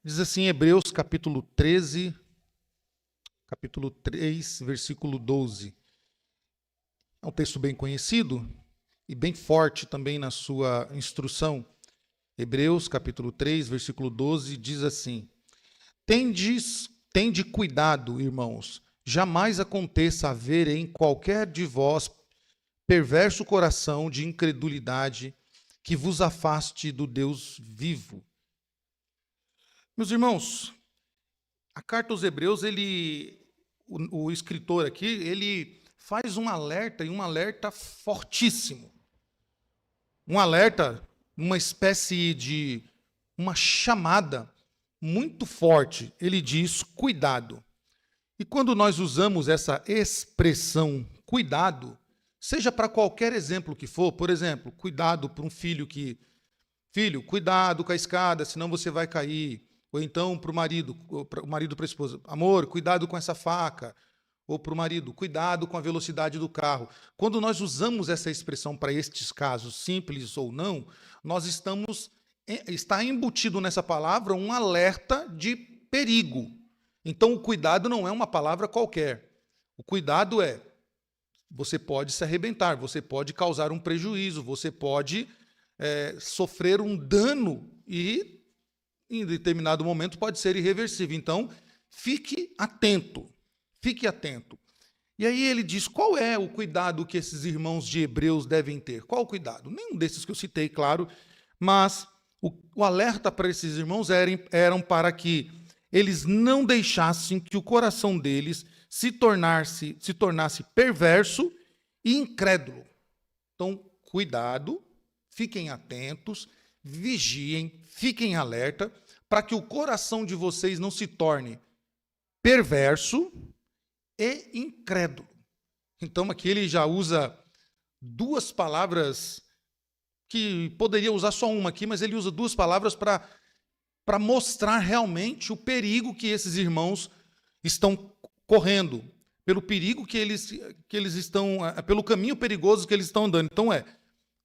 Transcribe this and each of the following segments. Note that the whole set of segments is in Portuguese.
Diz assim, Hebreus capítulo 3, versículo 12. É um texto bem conhecido e bem forte também na sua instrução. Hebreus, capítulo 3, versículo 12, diz assim: Tende cuidado, irmãos, jamais aconteça haver em qualquer de vós perverso coração de incredulidade que vos afaste do Deus vivo. Meus irmãos, a carta aos Hebreus, o escritor aqui, ele faz um alerta e um alerta fortíssimo. Um alerta, uma espécie de uma chamada muito forte. Ele diz: cuidado. E quando nós usamos essa expressão cuidado, seja para qualquer exemplo que for, por exemplo, cuidado para um filho, cuidado com a escada, senão você vai cair. Ou então para o marido para a esposa, amor, cuidado com essa faca. Ou para o marido, cuidado com a velocidade do carro. Quando nós usamos essa expressão para estes casos, simples ou não, nós está embutido nessa palavra um alerta de perigo. Então, o cuidado não é uma palavra qualquer. O cuidado é, você pode se arrebentar, você pode causar um prejuízo, você pode sofrer um dano e, em determinado momento, pode ser irreversível. Então, fique atento, fique atento. E aí ele diz, qual é o cuidado que esses irmãos de Hebreus devem ter? Qual o cuidado? Nenhum desses que eu citei, claro, mas o alerta para esses irmãos eram para que eles não deixassem que o coração deles se tornasse perverso e incrédulo. Então, cuidado, fiquem atentos, vigiem, fiquem alerta, para que o coração de vocês não se torne perverso e incrédulo. Então, aqui ele já usa duas palavras, que poderia usar só uma aqui, mas ele usa duas palavras para mostrar realmente o perigo que esses irmãos estão correndo, pelo perigo que eles estão, pelo caminho perigoso que eles estão andando. Então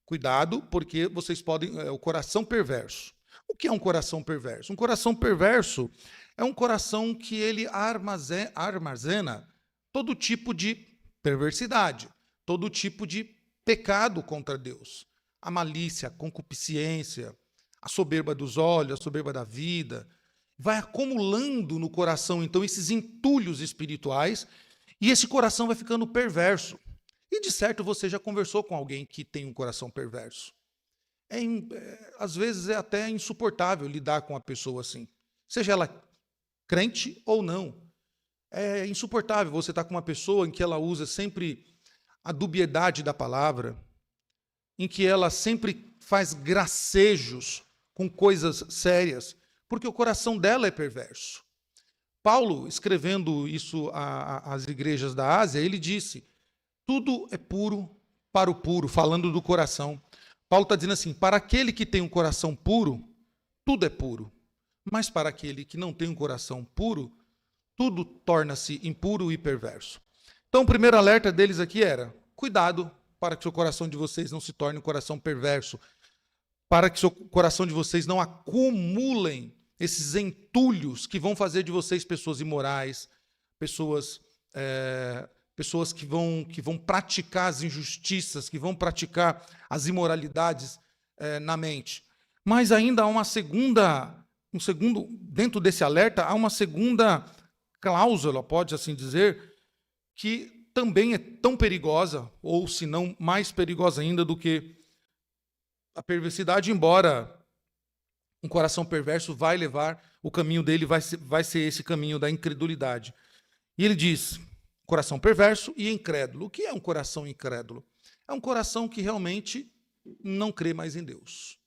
cuidado, porque vocês podem, o coração perverso. O que é um coração perverso? Um coração perverso é um coração que ele armazena todo tipo de perversidade, todo tipo de pecado contra Deus. A malícia, a concupiscência, a soberba dos olhos, a soberba da vida. Vai acumulando no coração, então, esses entulhos espirituais, e esse coração vai ficando perverso. E, de certo, você já conversou com alguém que tem um coração perverso. Às vezes é até insuportável lidar com uma pessoa assim, seja ela crente ou não. É insuportável você estar com uma pessoa em que ela usa sempre a dubiedade da palavra, em que ela sempre faz gracejos com coisas sérias, porque o coração dela é perverso. Paulo, escrevendo isso às igrejas da Ásia, ele disse: tudo é puro para o puro, falando do coração. Paulo está dizendo assim: para aquele que tem um coração puro, tudo é puro. Mas para aquele que não tem um coração puro, tudo torna-se impuro e perverso. Então, o primeiro alerta deles aqui era: cuidado para que o coração de vocês não se torne um coração perverso, para que o coração de vocês não acumulem esses entulhos que vão fazer de vocês pessoas imorais, pessoas que vão praticar as injustiças, que vão praticar as imoralidades na mente. Mas ainda há dentro desse alerta, há uma segunda cláusula, pode assim dizer, que também é tão perigosa, ou se não mais perigosa ainda do que a perversidade, embora um coração perverso vai levar, o caminho dele vai ser esse caminho da incredulidade. E ele diz: coração perverso e incrédulo. O que é um coração incrédulo? É um coração que realmente não crê mais em Deus.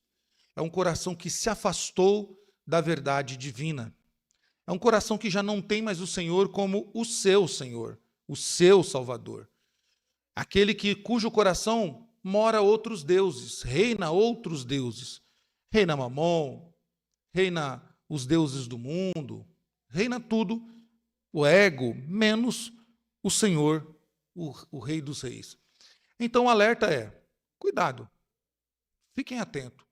É um coração que se afastou da verdade divina. É um coração que já não tem mais o Senhor como o seu Senhor, o seu Salvador. Aquele cujo coração mora outros deuses, reina outros deuses. Reina Mamon, reina os deuses do mundo, reina tudo, o ego, menos o Senhor, o Rei dos Reis. Então o alerta é: cuidado, fiquem atentos,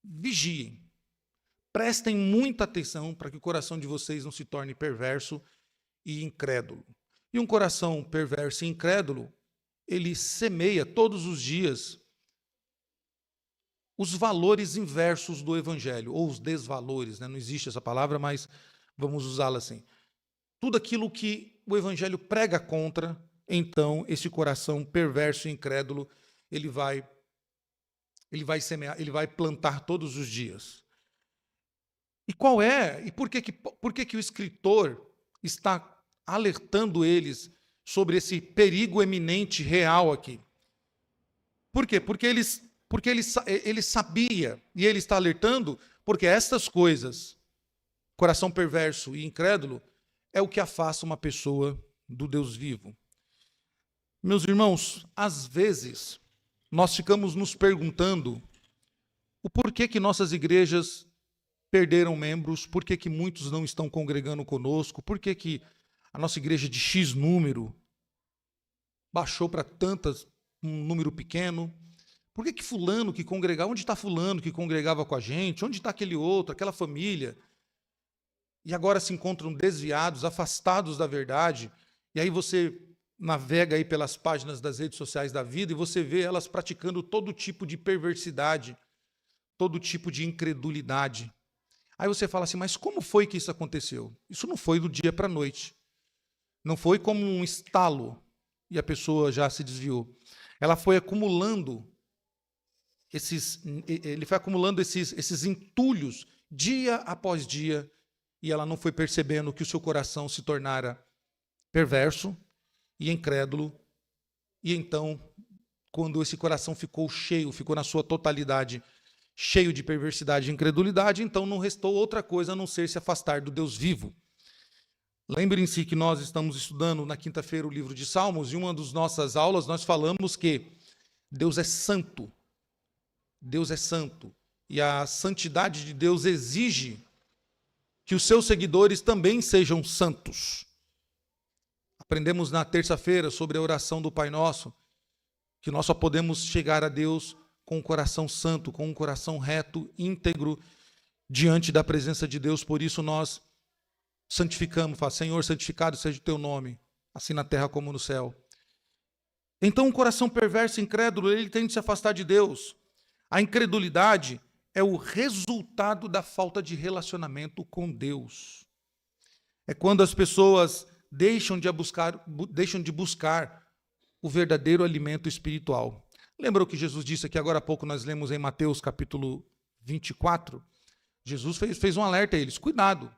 vigiem, Prestem muita atenção para que o coração de vocês não se torne perverso e incrédulo. E um coração perverso e incrédulo, ele semeia todos os dias os valores inversos do evangelho, ou os desvalores, né? Não existe essa palavra, mas vamos usá-la assim. Tudo aquilo que o evangelho prega contra, então esse coração perverso e incrédulo, ele vai semear, ele vai plantar todos os dias. E por que o escritor está alertando eles sobre esse perigo eminente real aqui? Por quê? Porque ele sabia, e ele está alertando, porque estas coisas, coração perverso e incrédulo, é o que afasta uma pessoa do Deus vivo. Meus irmãos, às vezes, nós ficamos nos perguntando o porquê que nossas igrejas perderam membros, por que muitos não estão congregando conosco, por que a nossa igreja de X número baixou para um número pequeno, por que fulano que congregava, onde está fulano que congregava com a gente, onde está aquele outro, aquela família, e agora se encontram desviados, afastados da verdade, e aí você navega aí pelas páginas das redes sociais da vida e você vê elas praticando todo tipo de perversidade, todo tipo de incredulidade. Aí você fala assim, mas como foi que isso aconteceu? Isso não foi do dia para a noite. Não foi como um estalo e a pessoa já se desviou. Ela foi acumulando esses entulhos dia após dia e ela não foi percebendo que o seu coração se tornara perverso e incrédulo. E então, quando esse coração ficou na sua totalidade, cheio de perversidade e incredulidade, então não restou outra coisa a não ser se afastar do Deus vivo. Lembrem-se que nós estamos estudando na quinta-feira o livro de Salmos, e uma das nossas aulas nós falamos que Deus é santo. Deus é santo. E a santidade de Deus exige que os seus seguidores também sejam santos. Aprendemos na terça-feira sobre a oração do Pai Nosso, que nós só podemos chegar a Deus com um coração santo, com um coração reto, íntegro, diante da presença de Deus. Por isso nós santificamos, fala, Senhor, santificado seja o teu nome, assim na terra como no céu. Então um coração perverso e incrédulo, ele tende a se afastar de Deus. A incredulidade é o resultado da falta de relacionamento com Deus. É quando as pessoas deixam de buscar o verdadeiro alimento espiritual. Lembra o que Jesus disse aqui agora há pouco, nós lemos em Mateus capítulo 24? Jesus fez um alerta a eles, cuidado.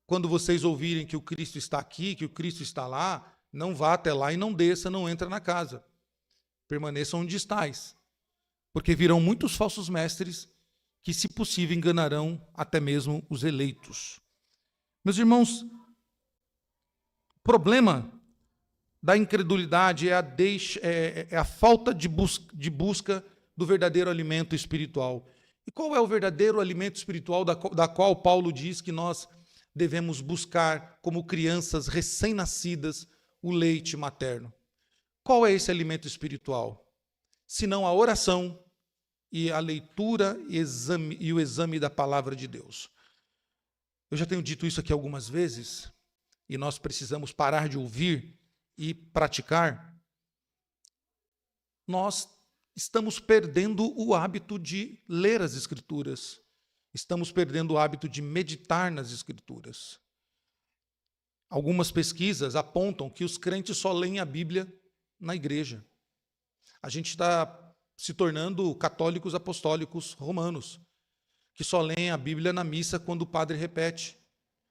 Quando vocês ouvirem que o Cristo está aqui, que o Cristo está lá, não vá até lá e não desça, não entra na casa. Permaneça onde estais. Porque virão muitos falsos mestres que, se possível, enganarão até mesmo os eleitos. Meus irmãos, o problema da incredulidade é a falta de busca do verdadeiro alimento espiritual. E qual é o verdadeiro alimento espiritual da qual Paulo diz que nós devemos buscar, como crianças recém-nascidas, o leite materno? Qual é esse alimento espiritual? Senão a oração e a leitura e o exame da palavra de Deus. Eu já tenho dito isso aqui algumas vezes, e nós precisamos parar de ouvir e praticar. Nós estamos perdendo o hábito de ler as Escrituras. Estamos perdendo o hábito de meditar nas Escrituras. Algumas pesquisas apontam que os crentes só leem a Bíblia na igreja. A gente está se tornando católicos apostólicos romanos, que só leem a Bíblia na missa quando o padre repete,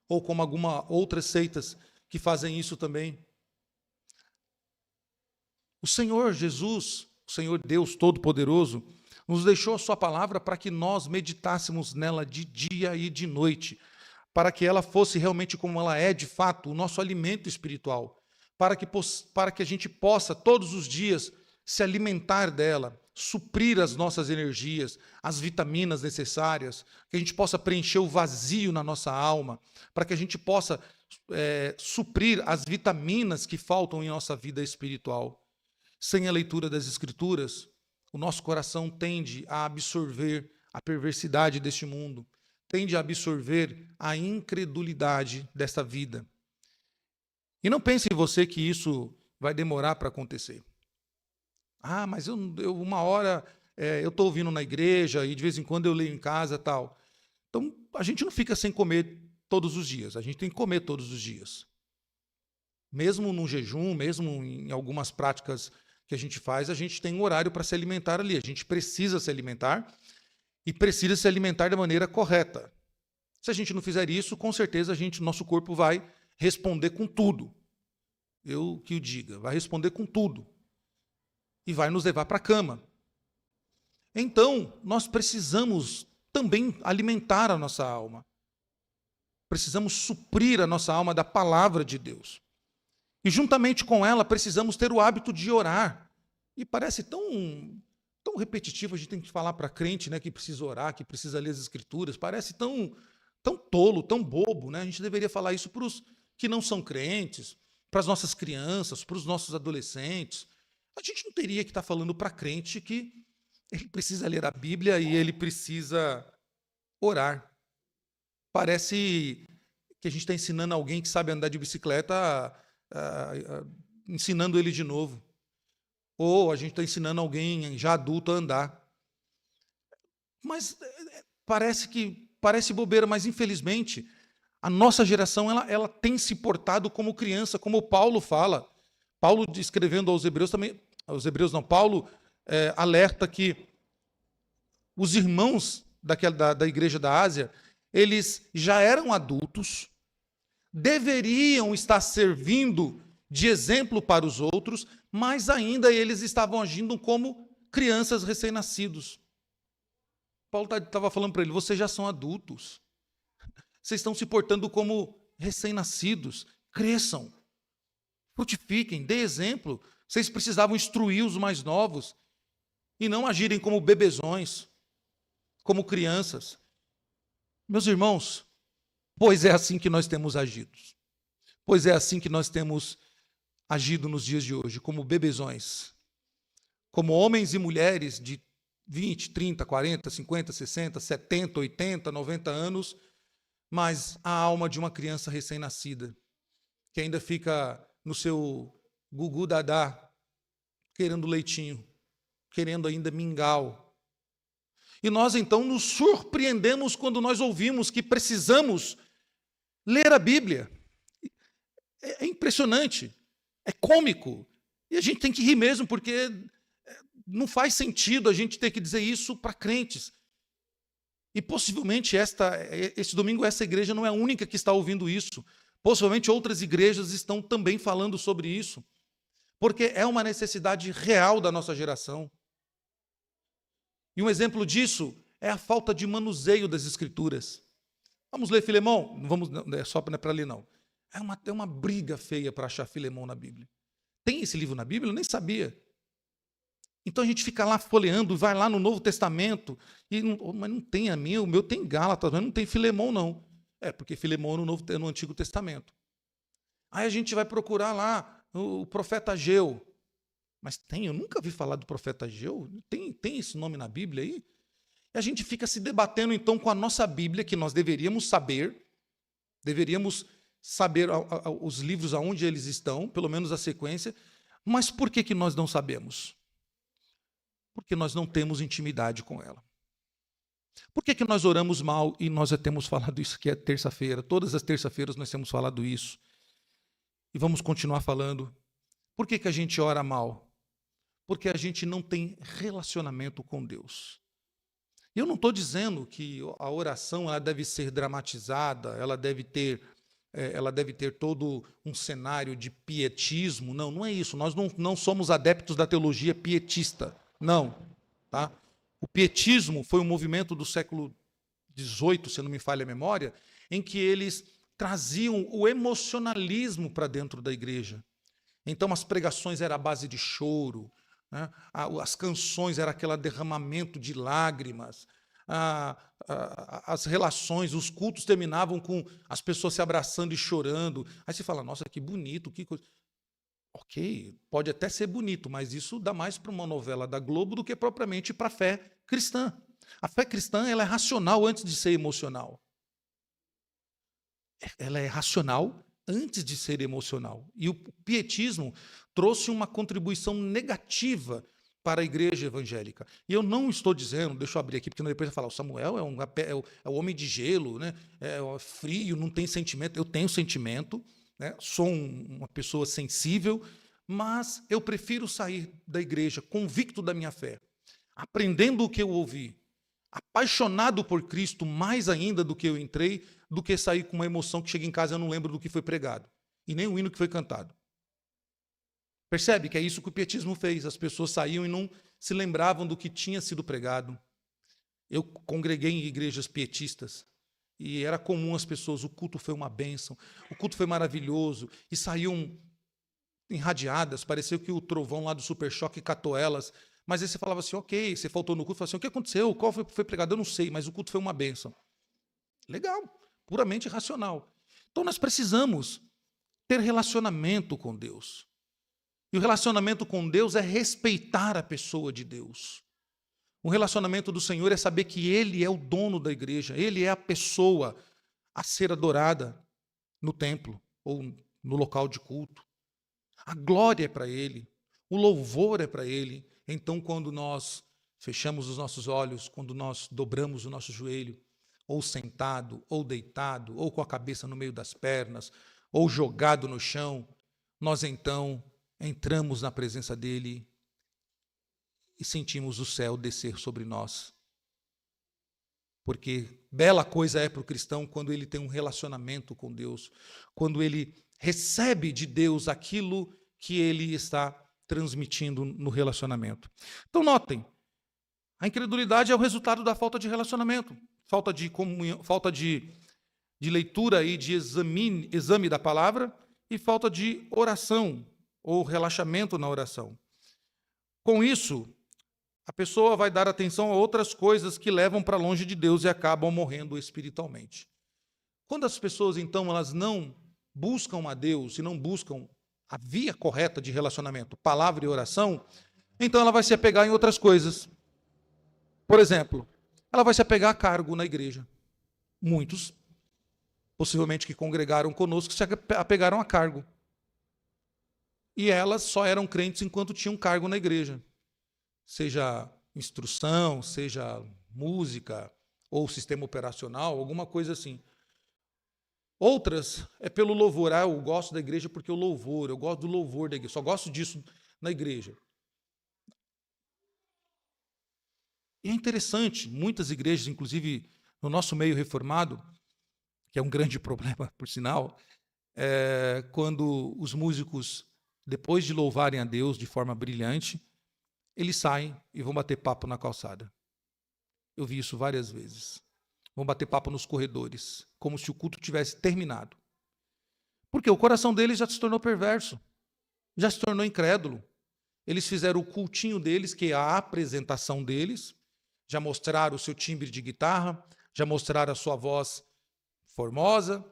ou como algumas outras seitas que fazem isso também. O Senhor Jesus, o Senhor Deus Todo-Poderoso, nos deixou a sua palavra para que nós meditássemos nela de dia e de noite, para que ela fosse realmente como ela é de fato, o nosso alimento espiritual, para que a gente possa todos os dias se alimentar dela, suprir as nossas energias, as vitaminas necessárias, que a gente possa preencher o vazio na nossa alma, para que a gente possa suprir as vitaminas que faltam em nossa vida espiritual. Sem a leitura das Escrituras, o nosso coração tende a absorver a perversidade deste mundo, tende a absorver a incredulidade desta vida. E não pense em você que isso vai demorar para acontecer. Ah, mas uma hora eu estou ouvindo na igreja e de vez em quando eu leio em casa e tal. Então, a gente não fica sem comer todos os dias. A gente tem que comer todos os dias. Mesmo no jejum, mesmo em algumas práticas que a gente faz, a gente tem um horário para se alimentar ali. A gente precisa se alimentar e precisa se alimentar da maneira correta. Se a gente não fizer isso, com certeza nosso corpo vai responder com tudo. Eu que o diga, vai responder com tudo. E vai nos levar para a cama. Então, nós precisamos também alimentar a nossa alma. Precisamos suprir a nossa alma da palavra de Deus. E juntamente com ela, precisamos ter o hábito de orar. E parece tão repetitivo a gente tem que falar para crente, né, que precisa orar, que precisa ler as Escrituras. Parece tão tolo, tão bobo, né? A gente deveria falar isso para os que não são crentes, para as nossas crianças, para os nossos adolescentes. A gente não teria que estar falando para crente que ele precisa ler a Bíblia e ele precisa orar. Parece que a gente está ensinando alguém que sabe andar de bicicleta, ensinando ele de novo. Ou a gente está ensinando alguém já adulto a andar. Mas parece bobeira, mas infelizmente a nossa geração ela tem se portado como criança, como Paulo fala. Paulo, escrevendo aos Hebreus também, Paulo alerta que os irmãos da igreja da Ásia, eles já eram adultos, deveriam estar servindo de exemplo para os outros, mas ainda eles estavam agindo como crianças recém-nascidos. Paulo estava falando para ele, vocês já são adultos, vocês estão se portando como recém-nascidos, cresçam, frutifiquem, dê exemplo. Vocês precisavam instruir os mais novos e não agirem como bebezões, como crianças. Meus irmãos, pois é assim que nós temos agido. Pois é assim que nós temos agido nos dias de hoje, como bebezões. Como homens e mulheres de 20, 30, 40, 50, 60, 70, 80, 90 anos, mas a alma de uma criança recém-nascida, que ainda fica no seu gugu dadá, querendo leitinho, querendo ainda mingau. E nós então nos surpreendemos quando nós ouvimos que precisamos ler a Bíblia. É impressionante, é cômico, e a gente tem que rir mesmo, porque não faz sentido a gente ter que dizer isso para crentes. E possivelmente esse domingo essa igreja não é a única que está ouvindo isso. Possivelmente outras igrejas estão também falando sobre isso, porque é uma necessidade real da nossa geração. E um exemplo disso é a falta de manuseio das Escrituras. Vamos ler Filemão? Não vamos, não é só para ler, não. É uma briga feia para achar Filemão na Bíblia. Tem esse livro na Bíblia? Eu nem sabia. Então a gente fica lá folheando, vai lá no Novo Testamento, mas não tem o meu tem Gálatas, mas não tem Filemão, não. Porque Filemão é no Antigo Testamento. Aí a gente vai procurar lá o profeta Ageu. Mas eu nunca vi falar do profeta Ageu. Tem esse nome na Bíblia aí? E a gente fica se debatendo então com a nossa Bíblia, que nós deveríamos saber os livros aonde eles estão, pelo menos a sequência, mas por que nós não sabemos? Porque nós não temos intimidade com ela. Por que nós oramos mal e nós já temos falado isso aqui é terça-feira? Todas as terças-feiras nós temos falado isso. E vamos continuar falando. Por que a gente ora mal? Porque a gente não tem relacionamento com Deus. E eu não estou dizendo que a oração ela deve ser dramatizada, ela deve ter todo um cenário de pietismo. Não, não é isso. Nós não somos adeptos da teologia pietista. Não. Tá? O pietismo foi um movimento do século XVIII, se não me falha a memória, em que eles traziam o emocionalismo para dentro da igreja. Então as pregações eram à base de choro, né? As canções eram aquele derramamento de lágrimas, as relações, os cultos terminavam com as pessoas se abraçando e chorando. Aí você fala, nossa, que bonito, que coisa. Ok, pode até ser bonito, mas isso dá mais para uma novela da Globo do que propriamente para a fé cristã. A fé cristã, ela é racional antes de ser emocional. Ela é racional antes de ser emocional. E o pietismo trouxe uma contribuição negativa para a igreja evangélica. E eu não estou dizendo, deixa eu abrir aqui, porque depois vai falar, o Samuel é o homem de gelo, né? É frio, não tem sentimento. Eu tenho sentimento, né? Sou uma pessoa sensível, mas eu prefiro sair da igreja convicto da minha fé, aprendendo o que eu ouvi, apaixonado por Cristo mais ainda do que eu entrei, do que sair com uma emoção que chega em casa e eu não lembro do que foi pregado, e nem o hino que foi cantado. Percebe que é isso que o pietismo fez? As pessoas saíam e não se lembravam do que tinha sido pregado. Eu congreguei em igrejas pietistas, e era comum as pessoas, o culto foi uma bênção, o culto foi maravilhoso, e saíam enradiadas, pareceu que o trovão lá do Super Choque catou elas. Mas aí você falava assim, ok, você faltou no culto, falava assim, o que aconteceu? Qual foi pregado? Eu não sei, mas o culto foi uma bênção. Legal, puramente racional. Então nós precisamos ter relacionamento com Deus. E o relacionamento com Deus é respeitar a pessoa de Deus. O relacionamento do Senhor é saber que Ele é o dono da igreja, Ele é a pessoa a ser adorada no templo ou no local de culto. A glória é para Ele, o louvor é para Ele. Então, quando nós fechamos os nossos olhos, quando nós dobramos o nosso joelho, ou sentado, ou deitado, ou com a cabeça no meio das pernas, ou jogado no chão, nós então entramos na presença dEle e sentimos o céu descer sobre nós. Porque bela coisa é para o cristão quando ele tem um relacionamento com Deus, quando ele recebe de Deus aquilo que ele está transmitindo no relacionamento. Então, notem, a incredulidade é o resultado da falta de relacionamento, falta de comunhão, falta de leitura e de exame da palavra e falta de oração ou relaxamento na oração. Com isso, a pessoa vai dar atenção a outras coisas que levam para longe de Deus e acabam morrendo espiritualmente. Quando as pessoas, então, elas não buscam a Deus e não buscam a via correta de relacionamento, palavra e oração, então ela vai se apegar em outras coisas. Por exemplo, ela vai se apegar a cargo na igreja. Muitos, possivelmente que congregaram conosco, se apegaram a cargo. E elas só eram crentes enquanto tinham cargo na igreja. Seja instrução, seja música, ou sistema operacional, alguma coisa assim. Outras é pelo louvor. Ah, eu gosto da igreja porque o louvor, eu gosto do louvor da igreja, só gosto disso na igreja. E é interessante, muitas igrejas, inclusive no nosso meio reformado, que é um grande problema, por sinal, quando os músicos, depois de louvarem a Deus de forma brilhante, eles saem e vão bater papo na calçada. Eu vi isso várias vezes. Vão bater papo nos corredores, como se o culto tivesse terminado. Porque o coração deles já se tornou perverso, já se tornou incrédulo. Eles fizeram o cultinho deles, que é a apresentação deles, já mostraram o seu timbre de guitarra, já mostraram a sua voz formosa,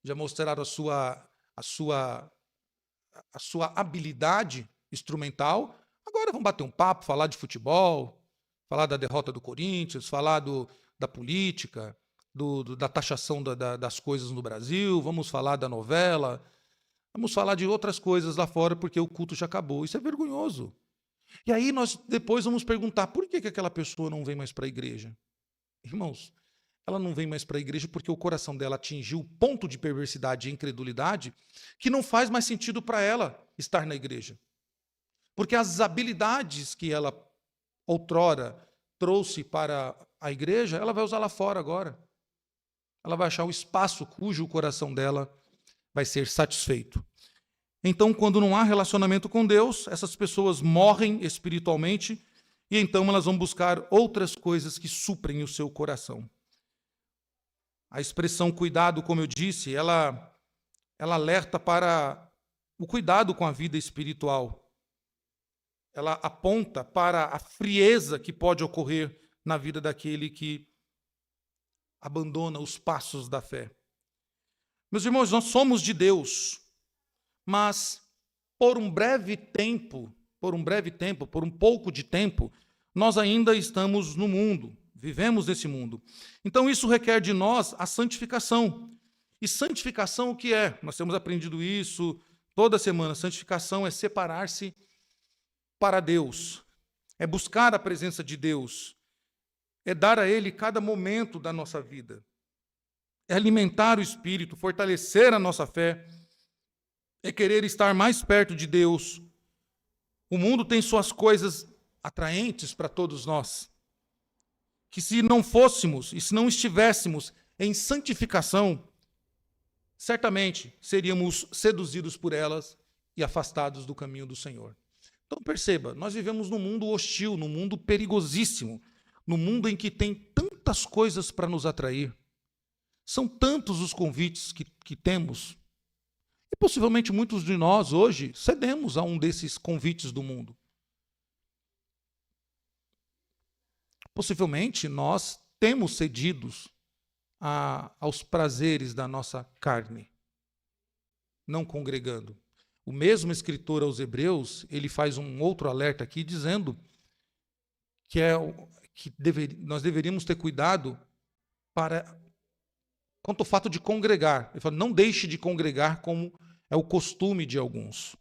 já mostraram a sua habilidade instrumental. Agora vão bater um papo, falar de futebol, falar da derrota do Corinthians, falar da política, da taxação das coisas no Brasil, vamos falar da novela, vamos falar de outras coisas lá fora, porque o culto já acabou. Isso é vergonhoso. E aí nós depois vamos perguntar, por que aquela pessoa não vem mais para a igreja? Irmãos, ela não vem mais para a igreja porque o coração dela atingiu o ponto de perversidade e incredulidade que não faz mais sentido para ela estar na igreja. Porque as habilidades que ela outrora trouxe para a igreja, ela vai usar lá fora agora. Ela vai achar um espaço cujo o coração dela vai ser satisfeito. Então, quando não há relacionamento com Deus, essas pessoas morrem espiritualmente e então elas vão buscar outras coisas que suprem o seu coração. A expressão cuidado, como eu disse, ela alerta para o cuidado com a vida espiritual. Ela aponta para a frieza que pode ocorrer na vida daquele que abandona os passos da fé. Meus irmãos, nós somos de Deus, mas por um pouco de tempo, nós ainda estamos no mundo, vivemos nesse mundo. Então isso requer de nós a santificação. E santificação o que é? Nós temos aprendido isso toda semana. Santificação é separar-se para Deus, é buscar a presença de Deus, é dar a Ele cada momento da nossa vida, é alimentar o Espírito, fortalecer a nossa fé, é querer estar mais perto de Deus. O mundo tem suas coisas atraentes para todos nós, que se não fôssemos e se não estivéssemos em santificação, certamente seríamos seduzidos por elas e afastados do caminho do Senhor. Então perceba, nós vivemos num mundo hostil, num mundo perigosíssimo, num mundo em que tem tantas coisas para nos atrair. São tantos os convites que temos. E possivelmente muitos de nós hoje cedemos a um desses convites do mundo. Possivelmente nós temos cedidos aos prazeres da nossa carne, não congregando. O mesmo escritor aos Hebreus, ele faz um outro alerta aqui, dizendo que nós deveríamos ter cuidado quanto ao fato de congregar. Ele fala, não deixe de congregar como é o costume de alguns.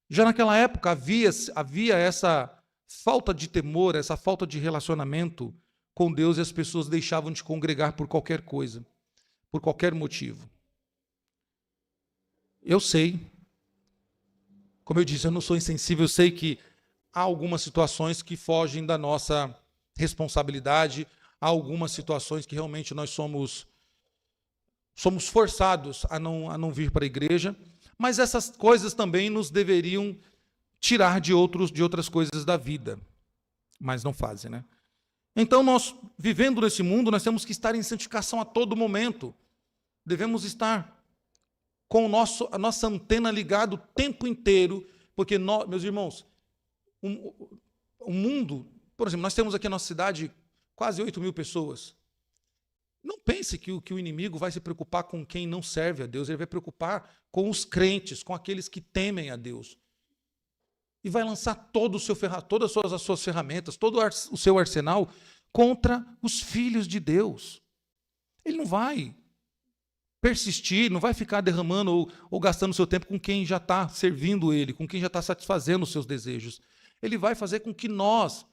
Já naquela época havia essa falta de temor, essa falta de relacionamento com Deus, e as pessoas deixavam de congregar por qualquer coisa, por qualquer motivo. Eu sei, como eu disse, eu não sou insensível, eu sei que há algumas situações que fogem da nossa responsabilidade, há algumas situações que realmente nós somos forçados a não vir para a igreja, mas essas coisas também nos deveriam tirar de outras coisas da vida, mas não fazem, né? Então, nós, vivendo nesse mundo, nós temos que estar em santificação a todo momento. Devemos estar com a nossa antena ligada o tempo inteiro, porque, meus irmãos, o mundo, por exemplo, nós temos aqui na nossa cidade quase 8.000 pessoas. Não pense que o inimigo vai se preocupar com quem não serve a Deus, ele vai preocupar com os crentes, com aqueles que temem a Deus. E vai lançar todas as suas ferramentas, todo o seu arsenal contra os filhos de Deus. Ele não vai persistir, não vai ficar derramando ou gastando seu tempo com quem já está servindo ele, com quem já está satisfazendo os seus desejos. Ele vai fazer com que nós,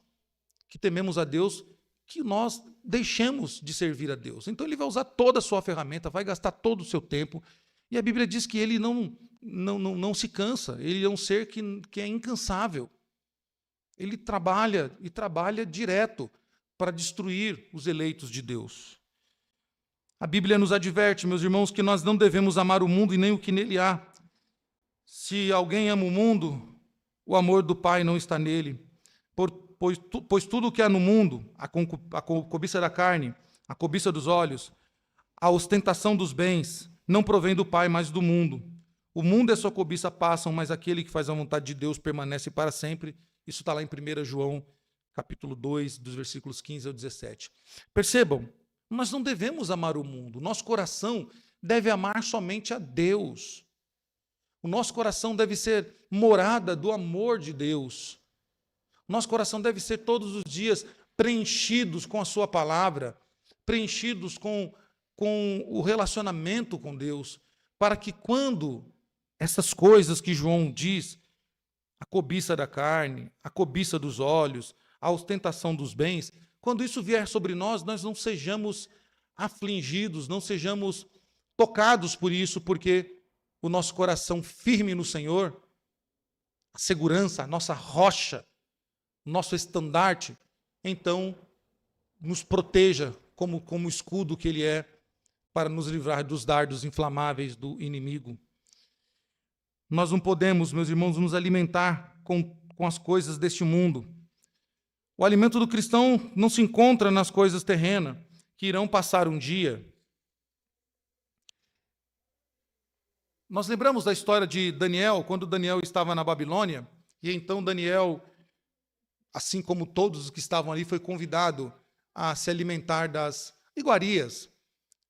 que tememos a Deus, que nós deixemos de servir a Deus. Então ele vai usar toda a sua ferramenta, vai gastar todo o seu tempo. E a Bíblia diz que ele não se cansa, ele é um ser que é incansável. Ele trabalha e trabalha direto para destruir os eleitos de Deus. A Bíblia nos adverte, meus irmãos, que nós não devemos amar o mundo e nem o que nele há. Se alguém ama o mundo, o amor do Pai não está nele. Pois tudo o que há no mundo, a cobiça da carne, a cobiça dos olhos, a ostentação dos bens, não provém do Pai, mas do mundo. O mundo e a sua cobiça passam, mas aquele que faz a vontade de Deus permanece para sempre. Isso está lá em 1 João, capítulo 2, dos versículos 15 ao 17. Percebam, nós não devemos amar o mundo. Nosso coração deve amar somente a Deus. O nosso coração deve ser morada do amor de Deus. Nosso coração deve ser todos os dias preenchidos com a sua palavra, preenchidos com o relacionamento com Deus, para que quando essas coisas que João diz, a cobiça da carne, a cobiça dos olhos, a ostentação dos bens, quando isso vier sobre nós não sejamos afligidos, não sejamos tocados por isso, porque o nosso coração firme no Senhor, a segurança, a nossa rocha, o nosso estandarte, então nos proteja como escudo que Ele é, para nos livrar dos dardos inflamáveis do inimigo. Nós não podemos, meus irmãos, nos alimentar com as coisas deste mundo. O alimento do cristão não se encontra nas coisas terrenas, que irão passar um dia. Nós lembramos da história de Daniel, quando Daniel estava na Babilônia, e então Daniel, assim como todos os que estavam ali, foi convidado a se alimentar das iguarias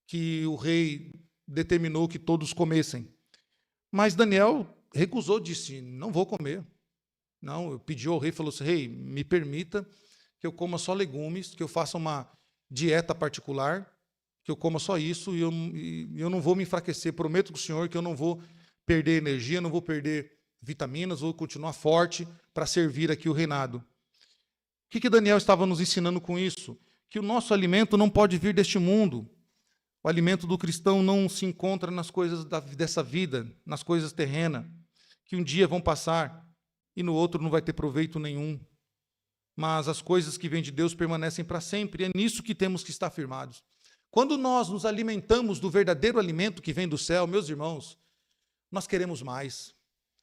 que o rei determinou que todos comessem. Mas Daniel recusou, disse, não vou comer. Não, eu pedi ao rei, falou assim, rei, me permita que eu coma só legumes, que eu faça uma dieta particular, que eu coma só isso e eu não vou me enfraquecer. Prometo para o Senhor que eu não vou perder energia, não vou perder vitaminas, vou continuar forte para servir aqui o reinado. O que Daniel estava nos ensinando com isso? Que o nosso alimento não pode vir deste mundo. O alimento do cristão não se encontra nas coisas dessa vida, nas coisas terrenas, que um dia vão passar e no outro não vai ter proveito nenhum. Mas as coisas que vêm de Deus permanecem para sempre, e é nisso que temos que estar firmados. Quando nós nos alimentamos do verdadeiro alimento que vem do céu, meus irmãos, nós queremos mais.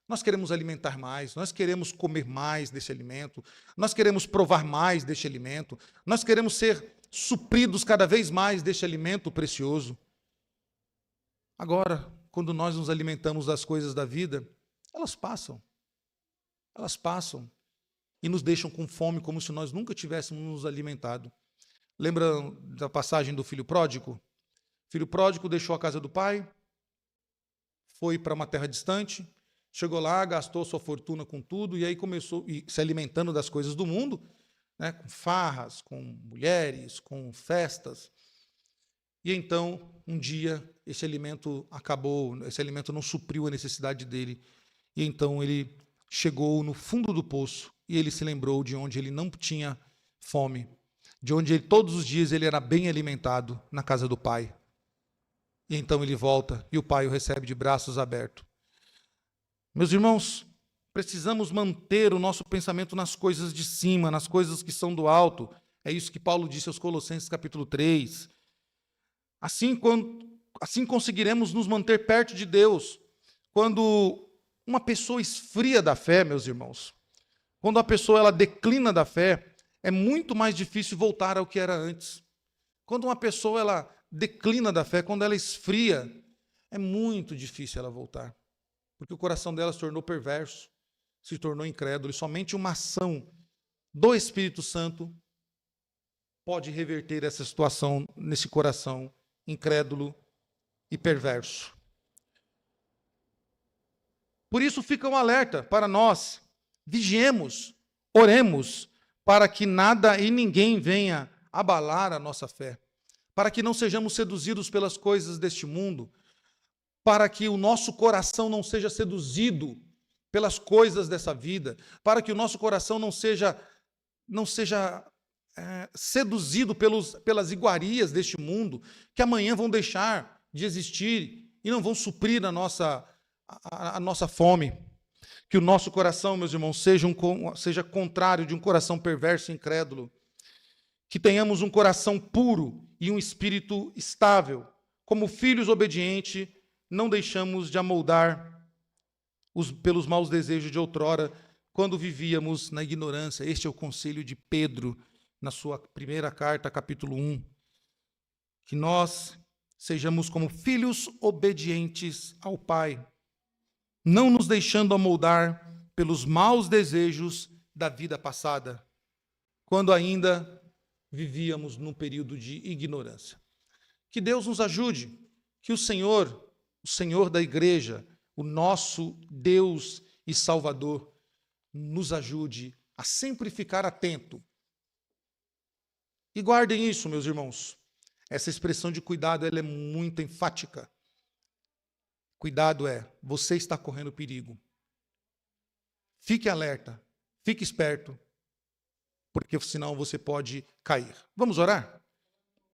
Nós queremos alimentar mais, nós queremos comer mais desse alimento, nós queremos provar mais deste alimento, nós queremos ser supridos cada vez mais deste alimento precioso. Agora, quando nós nos alimentamos das coisas da vida, elas passam e nos deixam com fome como se nós nunca tivéssemos nos alimentado. Lembra da passagem do filho pródigo? O filho pródigo deixou a casa do pai, foi para uma terra distante, chegou lá, gastou sua fortuna com tudo, e aí começou se alimentando das coisas do mundo, né, com farras, com mulheres, com festas. E então, um dia, esse alimento acabou, esse alimento não supriu a necessidade dele. E então ele chegou no fundo do poço e ele se lembrou de onde ele não tinha fome, de onde todos os dias ele era bem alimentado na casa do pai. E então ele volta e o pai o recebe de braços abertos. Meus irmãos, precisamos manter o nosso pensamento nas coisas de cima, nas coisas que são do alto. É isso que Paulo disse aos Colossenses capítulo 3. Assim conseguiremos nos manter perto de Deus. Quando uma pessoa esfria da fé, meus irmãos, quando a pessoa ela declina da fé, é muito mais difícil voltar ao que era antes. Quando uma pessoa ela declina da fé, quando ela esfria, é muito difícil ela voltar. Porque o coração dela se tornou perverso, se tornou incrédulo, e somente uma ação do Espírito Santo pode reverter essa situação nesse coração incrédulo e perverso. Por isso fica um alerta para nós, vigiemos, oremos, para que nada e ninguém venha abalar a nossa fé, para que não sejamos seduzidos pelas coisas deste mundo, para que o nosso coração não seja seduzido pelas coisas dessa vida, para que o nosso coração não seja seduzido pelas iguarias deste mundo, que amanhã vão deixar de existir e não vão suprir a nossa fome. Que o nosso coração, meus irmãos, seja contrário de um coração perverso e incrédulo. Que tenhamos um coração puro e um espírito estável. Como filhos obedientes, não deixamos de amoldar pelos maus desejos de outrora, quando vivíamos na ignorância. Este é o conselho de Pedro, na sua primeira carta, capítulo 1. Que nós sejamos como filhos obedientes ao Pai, não nos deixando amoldar pelos maus desejos da vida passada, quando ainda vivíamos num período de ignorância. Que Deus nos ajude, que o Senhor da igreja, o nosso Deus e Salvador, nos ajude a sempre ficar atento. E guardem isso, meus irmãos. Essa expressão de cuidado, ela é muito enfática. Cuidado você está correndo perigo. Fique alerta, fique esperto, porque senão você pode cair. Vamos orar?